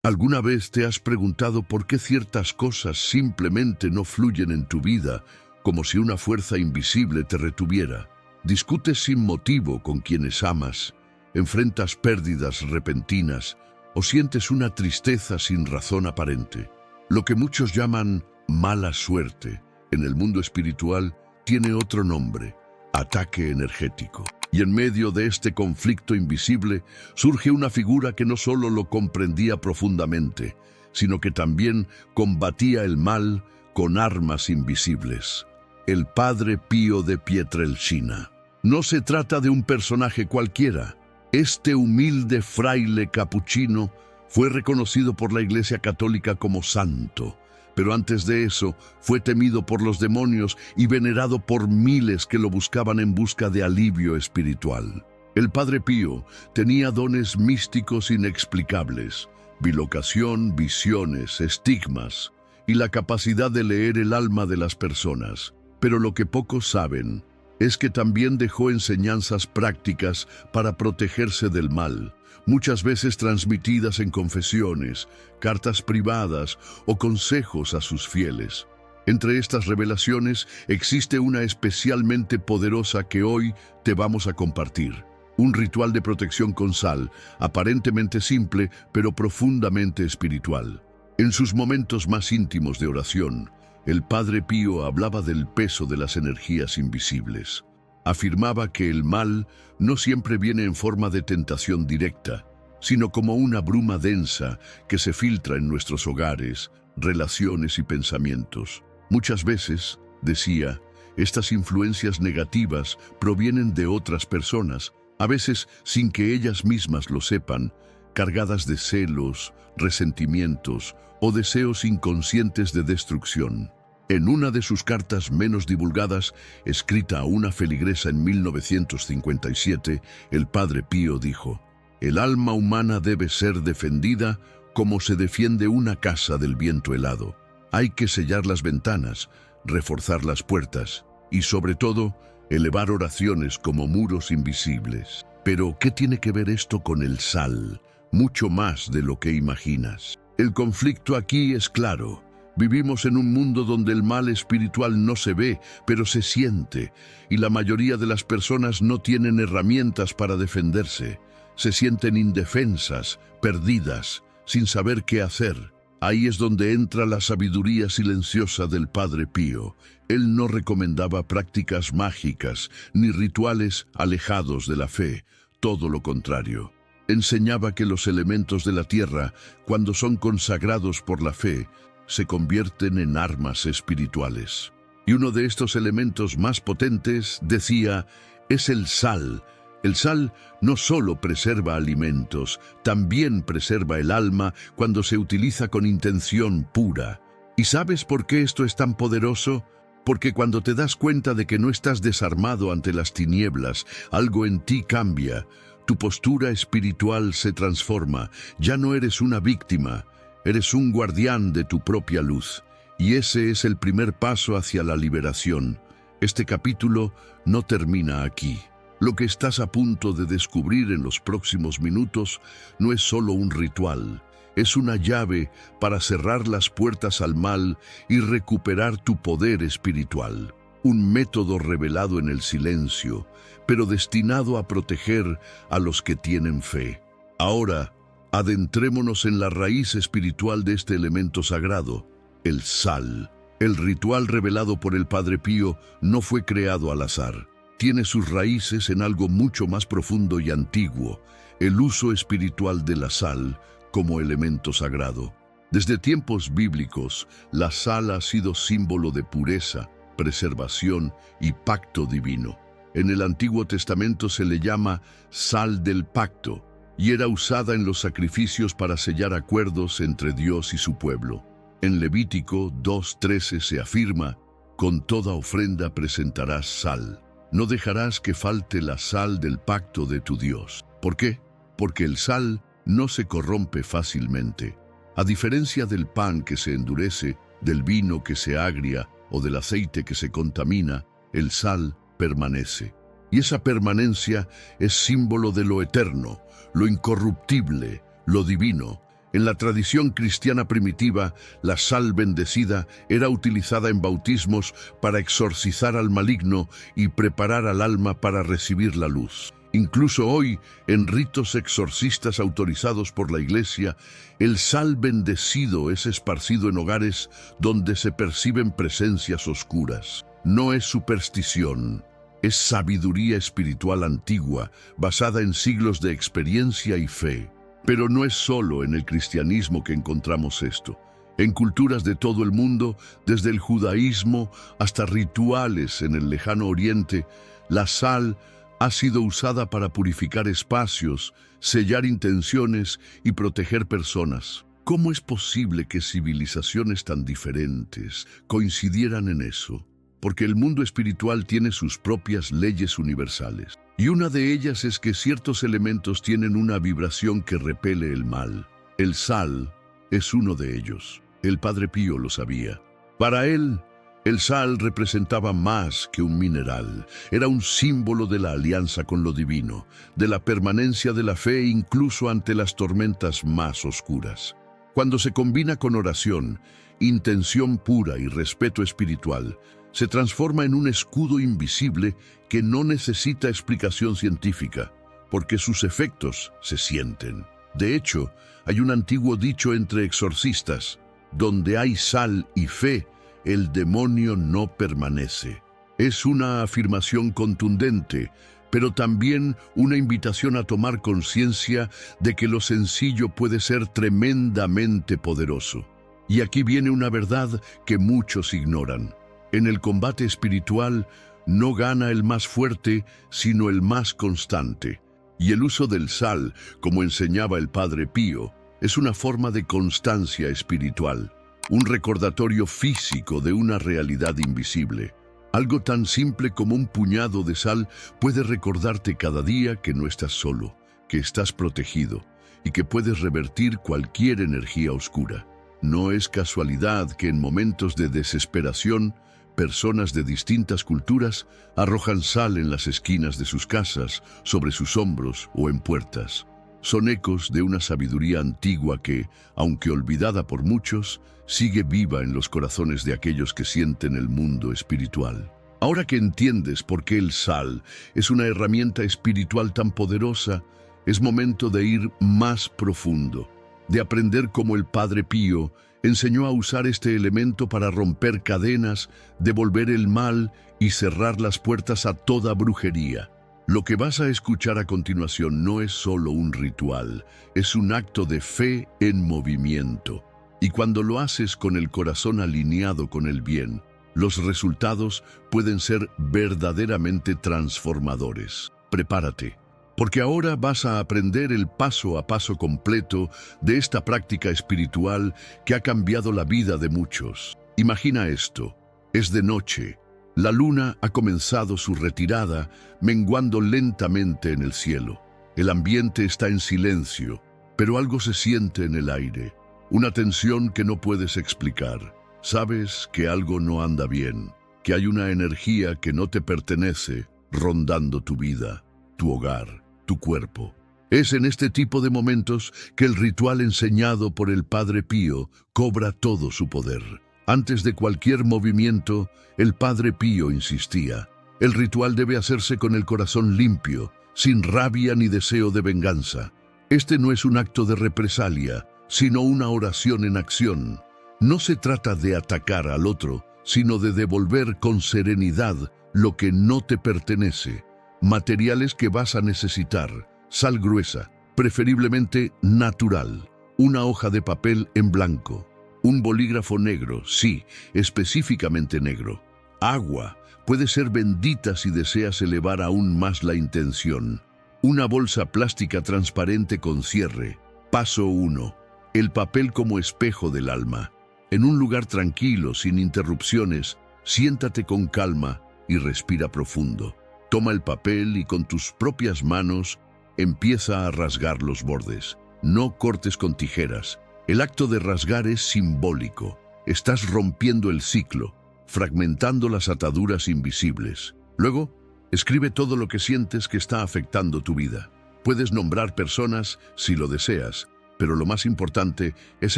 ¿Alguna vez te has preguntado por qué ciertas cosas simplemente no fluyen en tu vida, como si una fuerza invisible te retuviera? Discutes sin motivo con quienes amas, enfrentas pérdidas repentinas o sientes una tristeza sin razón aparente. Lo que muchos llaman mala suerte, en el mundo espiritual tiene otro nombre: ataque energético. Y en medio de este conflicto invisible surge una figura que no solo lo comprendía profundamente, sino que también combatía el mal con armas invisibles: el Padre Pío de Pietrelcina. No se trata de un personaje cualquiera. Este humilde fraile capuchino fue reconocido por la Iglesia Católica como santo, pero antes de eso fue temido por los demonios y venerado por miles que lo buscaban en busca de alivio espiritual. El Padre Pío tenía dones místicos inexplicables: bilocación, visiones, estigmas y la capacidad de leer el alma de las personas. Pero lo que pocos saben es que también dejó enseñanzas prácticas para protegerse del mal, muchas veces transmitidas en confesiones, cartas privadas o consejos a sus fieles. Entre estas revelaciones existe una especialmente poderosa que hoy te vamos a compartir: un ritual de protección con sal, aparentemente simple, pero profundamente espiritual. En sus momentos más íntimos de oración, el Padre Pío hablaba del peso de las energías invisibles. Afirmaba que el mal no siempre viene en forma de tentación directa, sino como una bruma densa que se filtra en nuestros hogares, relaciones y pensamientos. Muchas veces, decía, estas influencias negativas provienen de otras personas, a veces sin que ellas mismas lo sepan, cargadas de celos, resentimientos o deseos inconscientes de destrucción. En una de sus cartas menos divulgadas, escrita a una feligresa en 1957, el Padre Pío dijo: «El alma humana debe ser defendida como se defiende una casa del viento helado. Hay que sellar las ventanas, reforzar las puertas y, sobre todo, elevar oraciones como muros invisibles». Pero, ¿qué tiene que ver esto con el sal? Mucho más de lo que imaginas. El conflicto aquí es claro. Vivimos en un mundo donde el mal espiritual no se ve, pero se siente, y la mayoría de las personas no tienen herramientas para defenderse. Se sienten indefensas, perdidas, sin saber qué hacer. Ahí es donde entra la sabiduría silenciosa del Padre Pío. Él no recomendaba prácticas mágicas ni rituales alejados de la fe, todo lo contrario. Enseñaba que los elementos de la tierra, cuando son consagrados por la fe, se convierten en armas espirituales. Y uno de estos elementos más potentes, decía, es el sal. El sal no solo preserva alimentos, también preserva el alma cuando se utiliza con intención pura. ¿Y sabes por qué esto es tan poderoso? Porque cuando te das cuenta de que no estás desarmado ante las tinieblas, algo en ti cambia. Tu postura espiritual se transforma. Ya no eres una víctima, eres un guardián de tu propia luz. Y ese es el primer paso hacia la liberación. Este capítulo no termina aquí. Lo que estás a punto de descubrir en los próximos minutos no es solo un ritual, es una llave para cerrar las puertas al mal y recuperar tu poder espiritual. Un método revelado en el silencio, pero destinado a proteger a los que tienen fe. Ahora, adentrémonos en la raíz espiritual de este elemento sagrado, el sal. El ritual revelado por el Padre Pío no fue creado al azar. Tiene sus raíces en algo mucho más profundo y antiguo: el uso espiritual de la sal como elemento sagrado. Desde tiempos bíblicos, la sal ha sido símbolo de pureza, preservación y pacto divino. En el Antiguo Testamento se le llama sal del pacto y era usada en los sacrificios para sellar acuerdos entre Dios y su pueblo. En Levítico 2:13 se afirma: «Con toda ofrenda presentarás sal. No dejarás que falte la sal del pacto de tu Dios». ¿Por qué? Porque el sal no se corrompe fácilmente. A diferencia del pan que se endurece, del vino que se agria o del aceite que se contamina, el sal permanece. Y esa permanencia es símbolo de lo eterno, lo incorruptible, lo divino. En la tradición cristiana primitiva, la sal bendecida era utilizada en bautismos para exorcizar al maligno y preparar al alma para recibir la luz. Incluso hoy, en ritos exorcistas autorizados por la Iglesia, el sal bendecido es esparcido en hogares donde se perciben presencias oscuras. No es superstición, es sabiduría espiritual antigua, basada en siglos de experiencia y fe. Pero no es solo en el cristianismo que encontramos esto. En culturas de todo el mundo, desde el judaísmo hasta rituales en el lejano oriente, la sal ha sido usada para purificar espacios, sellar intenciones y proteger personas. ¿Cómo es posible que civilizaciones tan diferentes coincidieran en eso? Porque el mundo espiritual tiene sus propias leyes universales. Y una de ellas es que ciertos elementos tienen una vibración que repele el mal. El sal es uno de ellos. El Padre Pío lo sabía. Para él, el sal representaba más que un mineral. Era un símbolo de la alianza con lo divino, de la permanencia de la fe incluso ante las tormentas más oscuras. Cuando se combina con oración, intención pura y respeto espiritual, se transforma en un escudo invisible que no necesita explicación científica, porque sus efectos se sienten. De hecho, hay un antiguo dicho entre exorcistas: donde hay sal y fe, el demonio no permanece. Es una afirmación contundente, pero también una invitación a tomar conciencia de que lo sencillo puede ser tremendamente poderoso. Y aquí viene una verdad que muchos ignoran. En el combate espiritual no gana el más fuerte, sino el más constante. Y el uso del sal, como enseñaba el Padre Pío, es una forma de constancia espiritual, un recordatorio físico de una realidad invisible. Algo tan simple como un puñado de sal puede recordarte cada día que no estás solo, que estás protegido y que puedes revertir cualquier energía oscura. No es casualidad que en momentos de desesperación, personas de distintas culturas arrojan sal en las esquinas de sus casas, sobre sus hombros o en puertas. Son ecos de una sabiduría antigua que, aunque olvidada por muchos, sigue viva en los corazones de aquellos que sienten el mundo espiritual. Ahora que entiendes por qué el sal es una herramienta espiritual tan poderosa, es momento de ir más profundo, de aprender cómo el Padre Pío enseñó a usar este elemento para romper cadenas, devolver el mal y cerrar las puertas a toda brujería. Lo que vas a escuchar a continuación no es solo un ritual, es un acto de fe en movimiento. Y cuando lo haces con el corazón alineado con el bien, los resultados pueden ser verdaderamente transformadores. Prepárate, porque ahora vas a aprender el paso a paso completo de esta práctica espiritual que ha cambiado la vida de muchos. Imagina esto: es de noche, la luna ha comenzado su retirada, menguando lentamente en el cielo. El ambiente está en silencio, pero algo se siente en el aire, una tensión que no puedes explicar. Sabes que algo no anda bien, que hay una energía que no te pertenece rondando tu vida, tu hogar, tu cuerpo. Es en este tipo de momentos que el ritual enseñado por el Padre Pío cobra todo su poder. Antes de cualquier movimiento, el Padre Pío insistía: el ritual debe hacerse con el corazón limpio, sin rabia ni deseo de venganza. Este no es un acto de represalia, sino una oración en acción. No se trata de atacar al otro, sino de devolver con serenidad lo que no te pertenece. Materiales que vas a necesitar: sal gruesa, preferiblemente natural, una hoja de papel en blanco, un bolígrafo negro, sí, específicamente negro. Agua, puede ser bendita si deseas elevar aún más la intención. Una bolsa plástica transparente con cierre. Paso 1. El papel como espejo del alma. En un lugar tranquilo, sin interrupciones, siéntate con calma y respira profundo. Toma el papel y con tus propias manos empieza a rasgar los bordes. No cortes con tijeras. El acto de rasgar es simbólico. Estás rompiendo el ciclo, fragmentando las ataduras invisibles. Luego, escribe todo lo que sientes que está afectando tu vida. Puedes nombrar personas si lo deseas, pero lo más importante es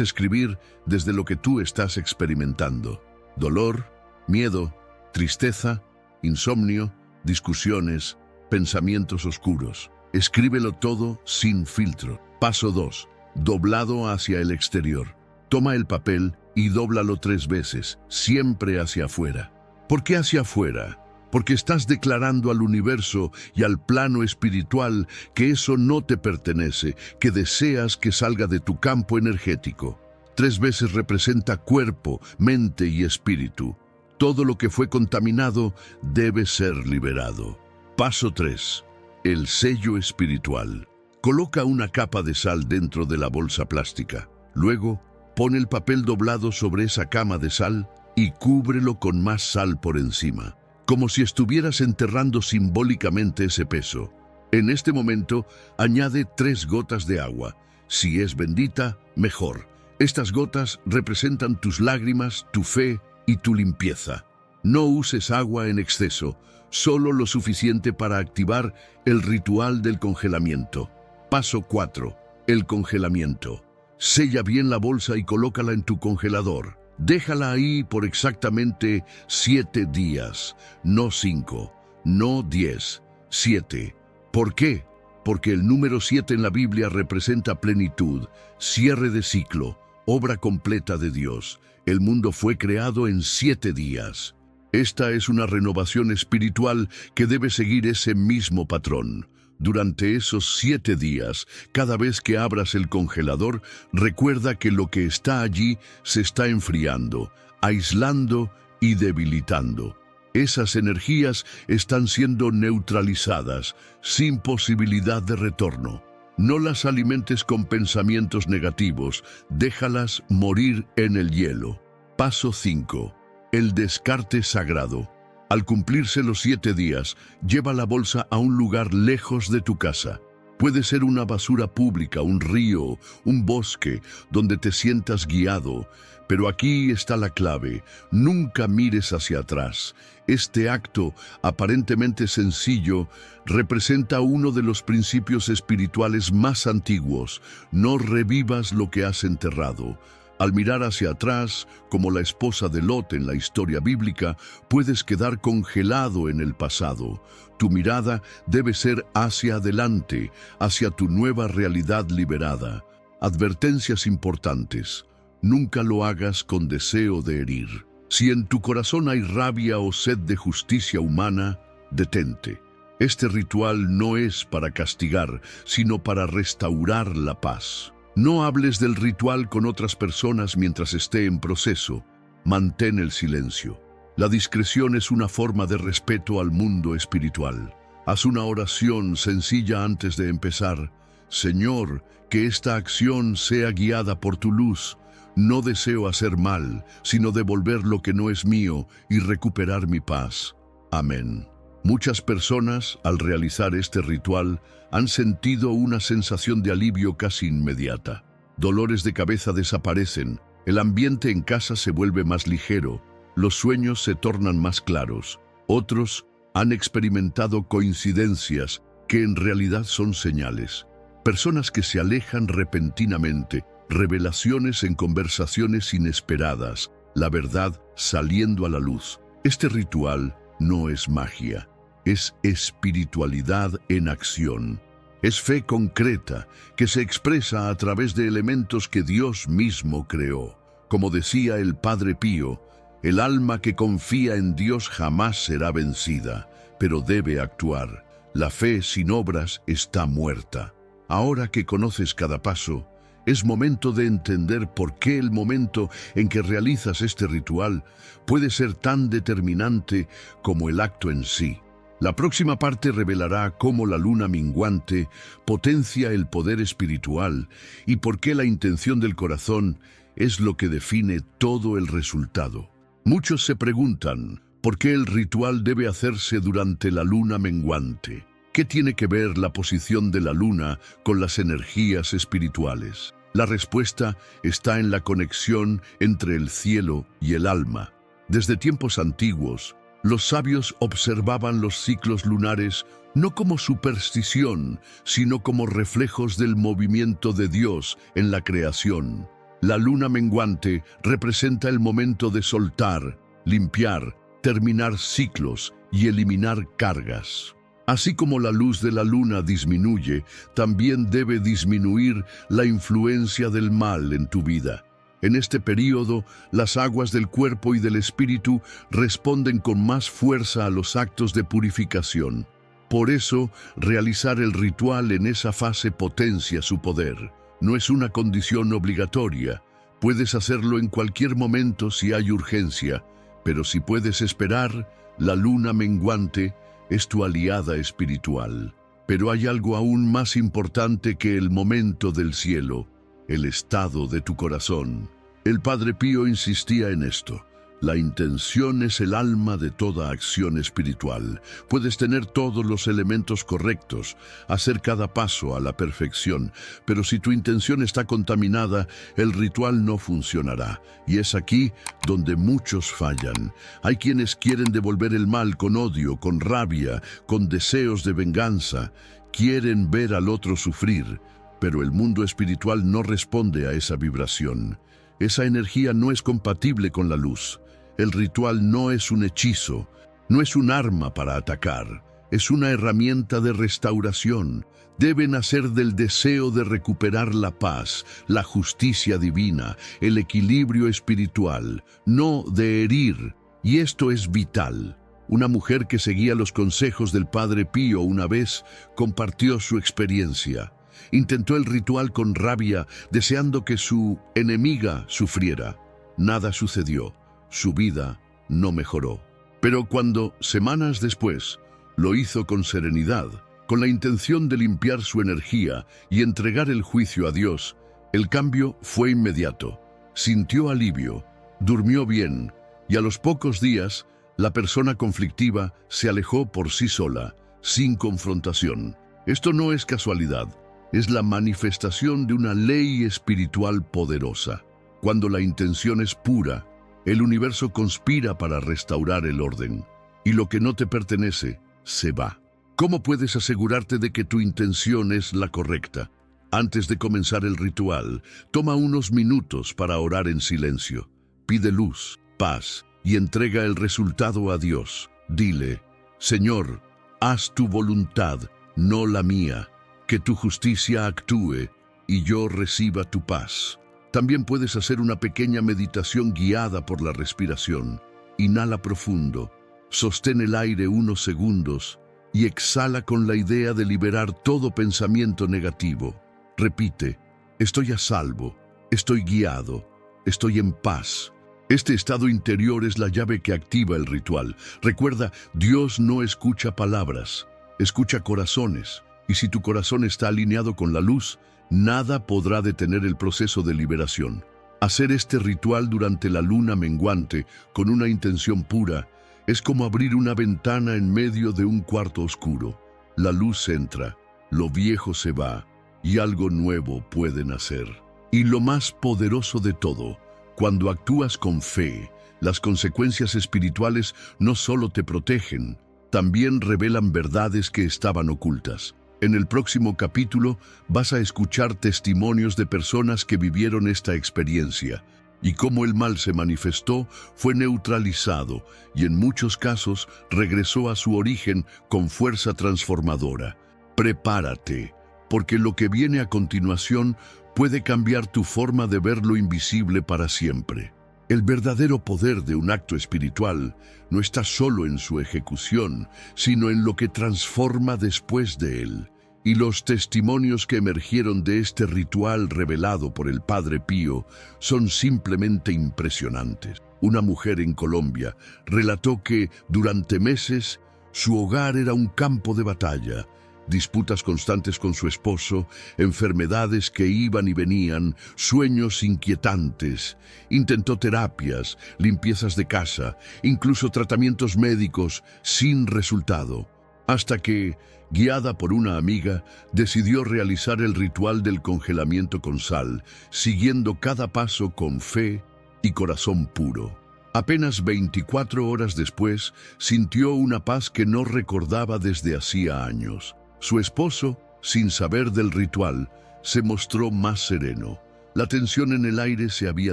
escribir desde lo que tú estás experimentando. Dolor, miedo, tristeza, insomnio, discusiones, pensamientos oscuros. Escríbelo todo sin filtro. Paso 2. Doblado hacia el exterior. Toma el papel y dóblalo 3 veces, siempre hacia afuera. ¿Por qué hacia afuera? Porque estás declarando al universo y al plano espiritual que eso no te pertenece, que deseas que salga de tu campo energético. 3 veces representa cuerpo, mente y espíritu. Todo lo que fue contaminado debe ser liberado. Paso 3. El sello espiritual. Coloca una capa de sal dentro de la bolsa plástica. Luego, pon el papel doblado sobre esa cama de sal y cúbrelo con más sal por encima, como si estuvieras enterrando simbólicamente ese peso. En este momento, añade 3 gotas de agua. Si es bendita, mejor. Estas gotas representan tus lágrimas, tu fe y tu limpieza. No uses agua en exceso, solo lo suficiente para activar el ritual del congelamiento. Paso 4. El congelamiento. Sella bien la bolsa y colócala en tu congelador. Déjala ahí por exactamente 7 días, no 5, no 10, 7. ¿Por qué? Porque el número 7 en la Biblia representa plenitud, cierre de ciclo, obra completa de Dios. El mundo fue creado en 7 días. Esta es una renovación espiritual que debe seguir ese mismo patrón. Durante esos 7 días, cada vez que abras el congelador, recuerda que lo que está allí se está enfriando, aislando y debilitando. Esas energías están siendo neutralizadas, sin posibilidad de retorno. No las alimentes con pensamientos negativos, déjalas morir en el hielo. Paso 5. El descarte sagrado. Al cumplirse los 7 días, lleva la bolsa a un lugar lejos de tu casa. Puede ser una basura pública, un río, un bosque, donde te sientas guiado. Pero aquí está la clave: nunca mires hacia atrás. Este acto, aparentemente sencillo, representa uno de los principios espirituales más antiguos. No revivas lo que has enterrado. Al mirar hacia atrás, como la esposa de Lot en la historia bíblica, puedes quedar congelado en el pasado. Tu mirada debe ser hacia adelante, hacia tu nueva realidad liberada. Advertencias importantes. Nunca lo hagas con deseo de herir. Si en tu corazón hay rabia o sed de justicia humana, detente. Este ritual no es para castigar, sino para restaurar la paz. No hables del ritual con otras personas mientras esté en proceso. Mantén el silencio. La discreción es una forma de respeto al mundo espiritual. Haz una oración sencilla antes de empezar. Señor, que esta acción sea guiada por tu luz. No deseo hacer mal, sino devolver lo que no es mío y recuperar mi paz. Amén. Muchas personas, al realizar este ritual, han sentido una sensación de alivio casi inmediata. Dolores de cabeza desaparecen, el ambiente en casa se vuelve más ligero, los sueños se tornan más claros. Otros han experimentado coincidencias que en realidad son señales. Personas que se alejan repentinamente, revelaciones en conversaciones inesperadas, la verdad saliendo a la luz. Este ritual no es magia. Es espiritualidad en acción. Es fe concreta que se expresa a través de elementos que Dios mismo creó. Como decía el Padre Pío, el alma que confía en Dios jamás será vencida, pero debe actuar. La fe sin obras está muerta. Ahora que conoces cada paso, es momento de entender por qué el momento en que realizas este ritual puede ser tan determinante como el acto en sí. La próxima parte revelará cómo la luna minguante potencia el poder espiritual y por qué la intención del corazón es lo que define todo el resultado. Muchos se preguntan, ¿por qué el ritual debe hacerse durante la luna menguante? ¿Qué tiene que ver la posición de la luna con las energías espirituales? La respuesta está en la conexión entre el cielo y el alma. Desde tiempos antiguos, Los sabios observaban los ciclos lunares no como superstición, sino como reflejos del movimiento de Dios en la creación. La luna menguante representa el momento de soltar, limpiar, terminar ciclos y eliminar cargas. Así como la luz de la luna disminuye, también debe disminuir la influencia del mal en tu vida. En este período, las aguas del cuerpo y del espíritu responden con más fuerza a los actos de purificación. Por eso, realizar el ritual en esa fase potencia su poder. No es una condición obligatoria. Puedes hacerlo en cualquier momento si hay urgencia, pero si puedes esperar, la luna menguante es tu aliada espiritual. Pero hay algo aún más importante que el momento del cielo, el estado de tu corazón. El Padre Pío insistía en esto. La intención es el alma de toda acción espiritual. Puedes tener todos los elementos correctos, hacer cada paso a la perfección, pero si tu intención está contaminada, el ritual no funcionará. Y es aquí donde muchos fallan. Hay quienes quieren devolver el mal con odio, con rabia, con deseos de venganza. Quieren ver al otro sufrir, pero el mundo espiritual no responde a esa vibración. Esa energía no es compatible con la luz. El ritual no es un hechizo, no es un arma para atacar, es una herramienta de restauración. Debe nacer del deseo de recuperar la paz, la justicia divina, el equilibrio espiritual, no de herir, y esto es vital. Una mujer que seguía los consejos del Padre Pío una vez compartió su experiencia. Intentó el ritual con rabia, deseando que su enemiga sufriera. Nada sucedió. Su vida no mejoró. Pero cuando, semanas después, lo hizo con serenidad, con la intención de limpiar su energía y entregar el juicio a Dios, el cambio fue inmediato. Sintió alivio, durmió bien, y a los pocos días, la persona conflictiva se alejó por sí sola, sin confrontación. Esto no es casualidad, es la manifestación de una ley espiritual poderosa. Cuando la intención es pura, el universo conspira para restaurar el orden, y lo que no te pertenece se va. ¿Cómo puedes asegurarte de que tu intención es la correcta? Antes de comenzar el ritual, toma unos minutos para orar en silencio. Pide luz, paz y entrega el resultado a Dios. Dile: Señor, haz tu voluntad, no la mía. Que tu justicia actúe y yo reciba tu paz. También puedes hacer una pequeña meditación guiada por la respiración. Inhala profundo, sostén el aire unos segundos y exhala con la idea de liberar todo pensamiento negativo. Repite: estoy a salvo, estoy guiado, estoy en paz. Este estado interior es la llave que activa el ritual. Recuerda, Dios no escucha palabras, escucha corazones. Y si tu corazón está alineado con la luz, nada podrá detener el proceso de liberación. Hacer este ritual durante la luna menguante, con una intención pura, es como abrir una ventana en medio de un cuarto oscuro. La luz entra, lo viejo se va, y algo nuevo puede nacer. Y lo más poderoso de todo, cuando actúas con fe, las consecuencias espirituales no solo te protegen, también revelan verdades que estaban ocultas. En el próximo capítulo vas a escuchar testimonios de personas que vivieron esta experiencia y cómo el mal se manifestó, fue neutralizado y en muchos casos regresó a su origen con fuerza transformadora. Prepárate, porque lo que viene a continuación puede cambiar tu forma de ver lo invisible para siempre. El verdadero poder de un acto espiritual no está solo en su ejecución, sino en lo que transforma después de él. Y los testimonios que emergieron de este ritual revelado por el Padre Pío son simplemente impresionantes. Una mujer en Colombia relató que, durante meses, su hogar era un campo de batalla. Disputas constantes con su esposo, enfermedades que iban y venían, sueños inquietantes. Intentó terapias, limpiezas de casa, incluso tratamientos médicos, sin resultado. Hasta que, guiada por una amiga, decidió realizar el ritual del congelamiento con sal, siguiendo cada paso con fe y corazón puro. Apenas 24 horas después, sintió una paz que no recordaba desde hacía años. Su esposo, sin saber del ritual, se mostró más sereno. La tensión en el aire se había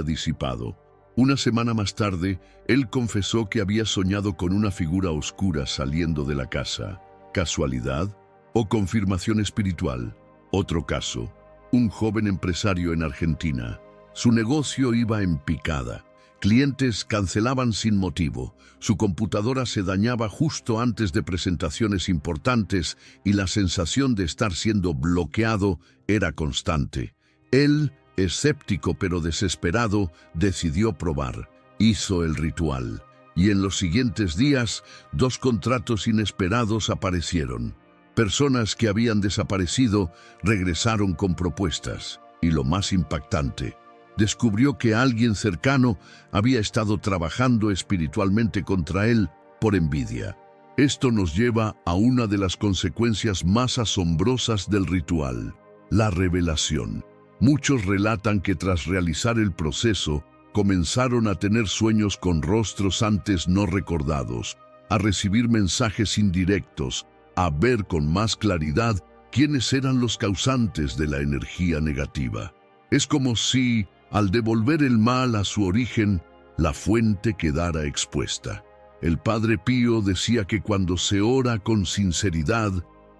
disipado. Una semana más tarde, él confesó que había soñado con una figura oscura saliendo de la casa. ¿Casualidad o confirmación espiritual? Otro caso, un joven empresario en Argentina. Su negocio iba en picada. Clientes cancelaban sin motivo, su computadora se dañaba justo antes de presentaciones importantes y la sensación de estar siendo bloqueado era constante. Él, escéptico pero desesperado, decidió probar. Hizo el ritual. Y en los siguientes días, 2 contratos inesperados aparecieron. Personas que habían desaparecido regresaron con propuestas. Y lo más impactante, descubrió que alguien cercano había estado trabajando espiritualmente contra él por envidia. Esto nos lleva a una de las consecuencias más asombrosas del ritual, la revelación. Muchos relatan que tras realizar el proceso, comenzaron a tener sueños con rostros antes no recordados, a recibir mensajes indirectos, a ver con más claridad quiénes eran los causantes de la energía negativa. Es como si, al devolver el mal a su origen, la fuente quedara expuesta. El Padre Pío decía que cuando se ora con sinceridad,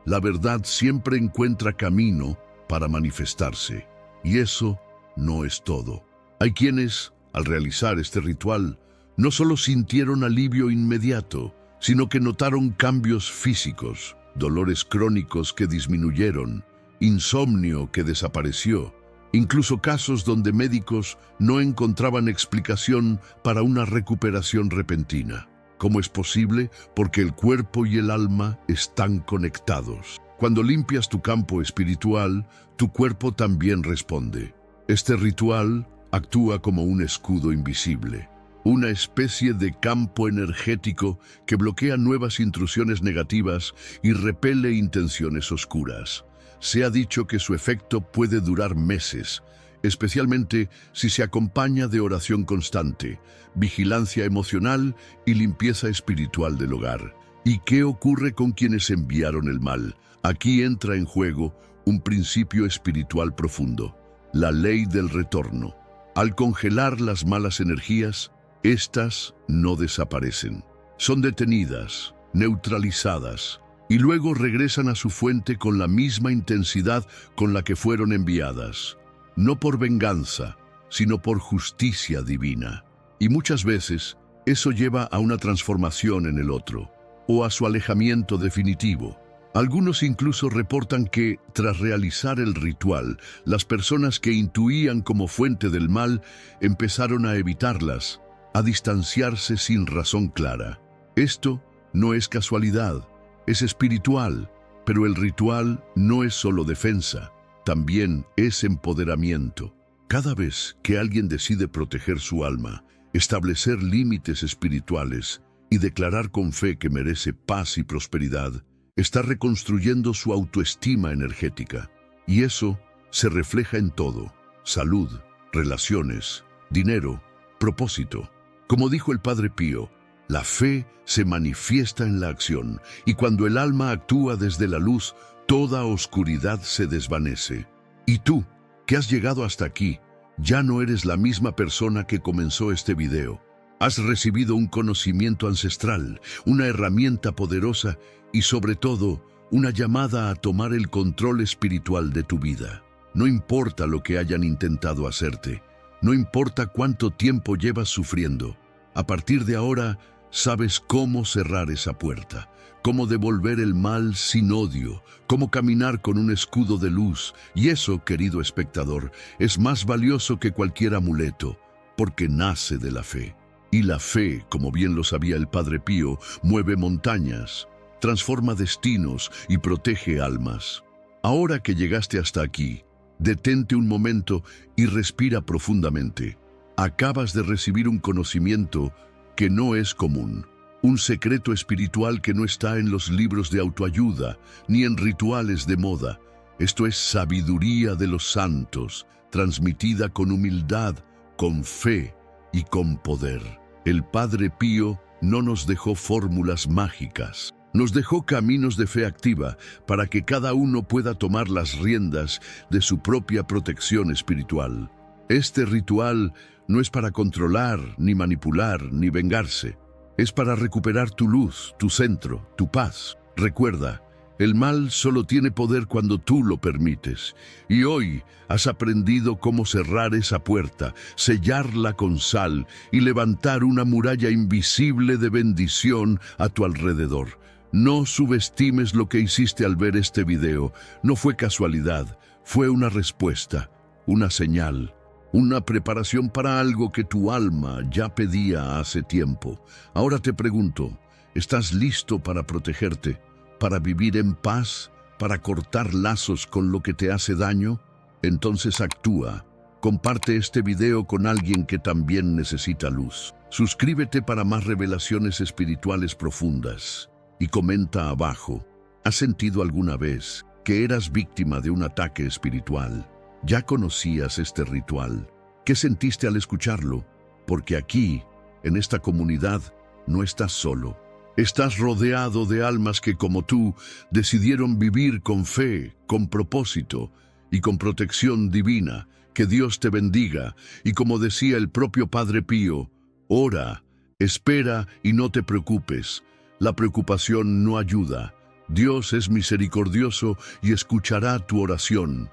la verdad siempre encuentra camino para manifestarse. Y eso no es todo. Hay quienes, al realizar este ritual, no solo sintieron alivio inmediato, sino que notaron cambios físicos, dolores crónicos que disminuyeron, insomnio que desapareció, incluso casos donde médicos no encontraban explicación para una recuperación repentina. ¿Cómo es posible? Porque el cuerpo y el alma están conectados. Cuando limpias tu campo espiritual, tu cuerpo también responde. Este ritual actúa como un escudo invisible, una especie de campo energético que bloquea nuevas intrusiones negativas y repele intenciones oscuras. Se ha dicho que su efecto puede durar meses, especialmente si se acompaña de oración constante, vigilancia emocional y limpieza espiritual del hogar. ¿Y qué ocurre con quienes enviaron el mal? Aquí entra en juego un principio espiritual profundo, la ley del retorno. Al congelar las malas energías, estas no desaparecen. Son detenidas, neutralizadas, y luego regresan a su fuente con la misma intensidad con la que fueron enviadas. No por venganza, sino por justicia divina. Y muchas veces, eso lleva a una transformación en el otro, o a su alejamiento definitivo. Algunos incluso reportan que, tras realizar el ritual, las personas que intuían como fuente del mal empezaron a evitarlas, a distanciarse sin razón clara. Esto no es casualidad, es espiritual, pero el ritual no es solo defensa, también es empoderamiento. Cada vez que alguien decide proteger su alma, establecer límites espirituales y declarar con fe que merece paz y prosperidad, está reconstruyendo su autoestima energética. Y eso se refleja en todo: salud, relaciones, dinero, propósito. Como dijo el Padre Pío, la fe se manifiesta en la acción, y cuando el alma actúa desde la luz, toda oscuridad se desvanece. Y tú, que has llegado hasta aquí, ya no eres la misma persona que comenzó este video. Has recibido un conocimiento ancestral, una herramienta poderosa y, sobre todo, una llamada a tomar el control espiritual de tu vida. No importa lo que hayan intentado hacerte, no importa cuánto tiempo llevas sufriendo. A partir de ahora, sabes cómo cerrar esa puerta, cómo devolver el mal sin odio, cómo caminar con un escudo de luz. Y eso, querido espectador, es más valioso que cualquier amuleto, porque nace de la fe. Y la fe, como bien lo sabía el Padre Pío, mueve montañas, transforma destinos y protege almas. Ahora que llegaste hasta aquí, detente un momento y respira profundamente. Acabas de recibir un conocimiento que no es común, un secreto espiritual que no está en los libros de autoayuda ni en rituales de moda. Esto es sabiduría de los santos, transmitida con humildad, con fe y con poder. El Padre Pío no nos dejó fórmulas mágicas. Nos dejó caminos de fe activa para que cada uno pueda tomar las riendas de su propia protección espiritual. Este ritual no es para controlar, ni manipular, ni vengarse. Es para recuperar tu luz, tu centro, tu paz. Recuerda, el mal solo tiene poder cuando tú lo permites. Y hoy has aprendido cómo cerrar esa puerta, sellarla con sal y levantar una muralla invisible de bendición a tu alrededor. No subestimes lo que hiciste al ver este video. No fue casualidad, fue una respuesta, una señal, una preparación para algo que tu alma ya pedía hace tiempo. Ahora te pregunto, ¿estás listo para protegerte? ¿Para vivir en paz? ¿Para cortar lazos con lo que te hace daño? Entonces actúa. Comparte este video con alguien que también necesita luz. Suscríbete para más revelaciones espirituales profundas. Y comenta abajo, ¿has sentido alguna vez que eras víctima de un ataque espiritual? ¿Ya conocías este ritual? ¿Qué sentiste al escucharlo? Porque aquí, en esta comunidad, no estás solo. Estás rodeado de almas que, como tú, decidieron vivir con fe, con propósito y con protección divina. Que Dios te bendiga. Y como decía el propio Padre Pío, ora, espera y no te preocupes. La preocupación no ayuda. Dios es misericordioso y escuchará tu oración.